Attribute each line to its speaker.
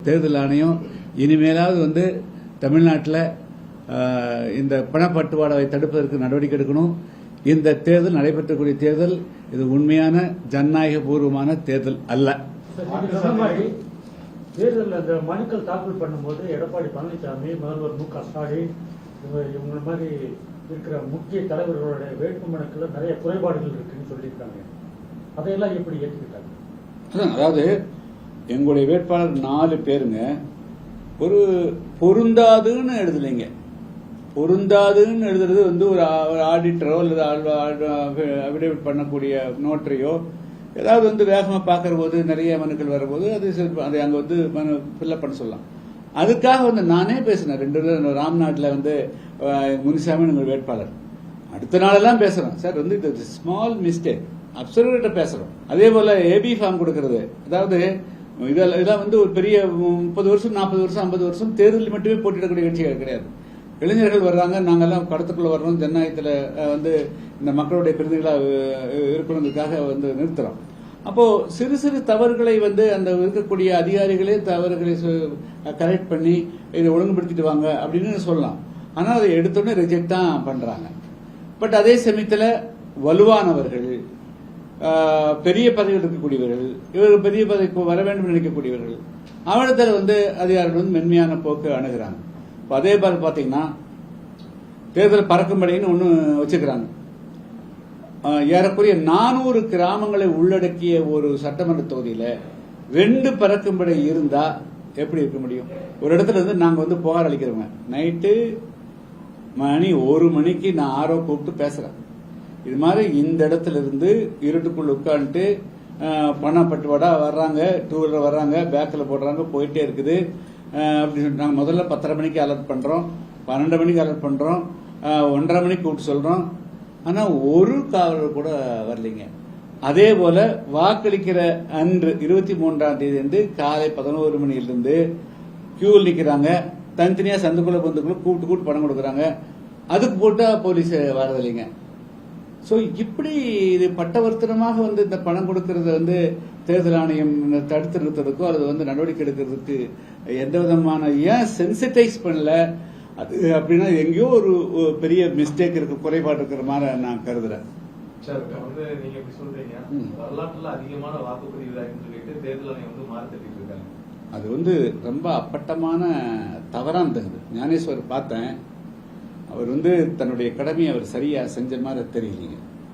Speaker 1: தேர்தல் ஆணையம் இனிமேலாவது தமிழ்நாட்டில் இந்த பணப்பட்டுவாடாவை தடுப்பதற்கு நடவடிக்கை எடுக்கணும். இந்த தேர்தல் நடைபெற்றக்கூடிய தேர்தல் இது உண்மையான ஜனநாயக பூர்வமான தேர்தல் அல்ல.
Speaker 2: தேர்தல் அந்த மனுக்கள் தாக்கல் பண்ணும்போது எடப்பாடி பழனிசாமி, முதல்வர் மு.க.ஸ்டாலின் இவங்க மாதிரி இருக்கிற முக்கிய தலைவர்களோட வேட்புமனுக்கள் நிறைய குறைபாடுகள் இருக்குன்னு சொல்லியிருக்காங்க. அதையெல்லாம் எப்படி ஏற்றுக்கிட்டாங்க?
Speaker 1: அதாவது எங்களுடைய வேட்பாளர் 4 பேருங்க ஒரு பொருந்தாதுன்னு எழுதலைங்க. பொருந்தாதுன்னு எழுதுறது ஒரு ஆடிட்டரோ அல்லது அபிடேவிட் பண்ணக்கூடிய நோட்டரியோ ஏதாவது வேகமாக பார்க்கற போது நிறைய மனுக்கள் வரும்போது அது அங்கே மனு ஃபில்அப் பண்ண சொல்லலாம். அதுக்காக நானே பேசினேன். 2 ராம்நாட்டில் முனிசாமி எங்கள் வேட்பாளர் அடுத்த நாளெல்லாம் பேசுறோம். சார் இது ஸ்மால் மிஸ்டேக் அப்சர்வேட்ட பேசுறோம். அதே போல ஏபி ஃபார்ம் கொடுக்கறது, அதாவது இதெல்லாம் ஒரு பெரிய 30 வருஷம் 40 வருஷம் 50 வருஷம் தேர்தலில் மட்டுமே போட்டியிடக்கூடிய கட்சிகள் கிடையாது. இளைஞர்கள் வர்றாங்க, நாங்கெல்லாம் கடத்துக்குள்ள வர்றோம், ஜனநாயகத்தில் இந்த மக்களுடைய பிரதிகளாக இருக்கணுங்கிறதுக்காக நிறுத்துறோம். அப்போ சிறு சிறு தவறுகளை அந்த இருக்கக்கூடிய அதிகாரிகளே தவறுகளை கரெக்ட் பண்ணி இதை ஒழுங்குபடுத்திட்டு வாங்க அப்படின்னு சொல்லலாம். ஆனால் அதை எடுத்தோடனே ரிஜெக்ட் தான் பண்றாங்க. பட் அதே சமயத்தில் வலுவானவர்கள், பெரிய பதவியில் இருக்கக்கூடியவர்கள், இவர்கள் பெரிய பதவிக்கு வர வேண்டும் நினைக்கக்கூடியவர்கள் அவரிடத்தில் அதிகாரிகள் மென்மையான போக்கு அணுகிறாங்க. அதே மாதிரி பாத்தீங்கன்னா தேர்தல் பறக்கும்படைன்னு ஒண்ணு வச்சுக்கிறாங்க. ஏறக்குறைய 400 கிராமங்களை உள்ளடக்கிய ஒரு சட்டமன்ற தொகுதியில 2 பறக்கும்படை இருந்தா எப்படி இருக்க முடியும்? ஒரு இடத்துல நாங்க புகார் அளிக்கிறோங்க. நைட்டு மணி 1 மணிக்கு நான் ஆரோ கூப்பிட்டு பேசுறேன். இது மாதிரி இந்த இடத்துல இருந்து இருட்டுக்குள்ள உட்காந்துட்டு பணப்பட்டுவாடா வர்றாங்க, 2 வீலர் வர்றாங்க, பேக்ல போடுறாங்க, போயிட்டே இருக்குது அப்படின்னு சொல்லிட்டு நாங்கள் முதல்ல 10:30 மணிக்கு அலர்ட் பண்றோம், 12 மணிக்கு அலர்ட் பண்றோம், 1:30 மணிக்கு கூப்பிட்டு சொல்றோம். ஆனா ஒரு காவலர் கூட வரலைங்க. அதே போல வாக்களிக்கிற அன்று 23ஆம் தேதி காலை 11 மணியிலிருந்து கியூவில் நிக்கிறாங்க. தனித்தனியா சந்துக்குள்ள பந்துக்குள்ள கூப்பிட்டு பணம் கொடுக்கறாங்க. அதுக்கு போட்டா போலீஸ் வரதில்லைங்க. சோ இப்படி இது பட்டவர்த்தனமாக இந்த பணம் கொடுக்கறத தேர்தல் ஆணையம் தடுத்து நிறுத்துறதுக்கோ அல்லது நடவடிக்கை எடுக்கிறதுக்கு எந்த விதமான ஏன் சென்சிட்டைஸ் பண்ணல? அது அப்படின்னா எங்கேயோ ஒரு பெரிய மிஸ்டேக் இருக்கு, குறைபாடு இருக்கிற மாதிரி நான் கருதுறேன்.
Speaker 3: நீங்க எப்படி சொல்றீங்க? வரலாற்றுல அதிகமான வாக்குப்பதிவு சொல்லிட்டு தேர்தல் ஆணையம் மாற்றி இருக்காங்க.
Speaker 1: அது ரொம்ப அப்பட்டமான தவறான தகுது. ஞானேஸ்வர் பார்த்தேன், அவர் தன்னுடைய கடமையை அவர் சரியா செஞ்ச மாதிரி தெரியலீங்க.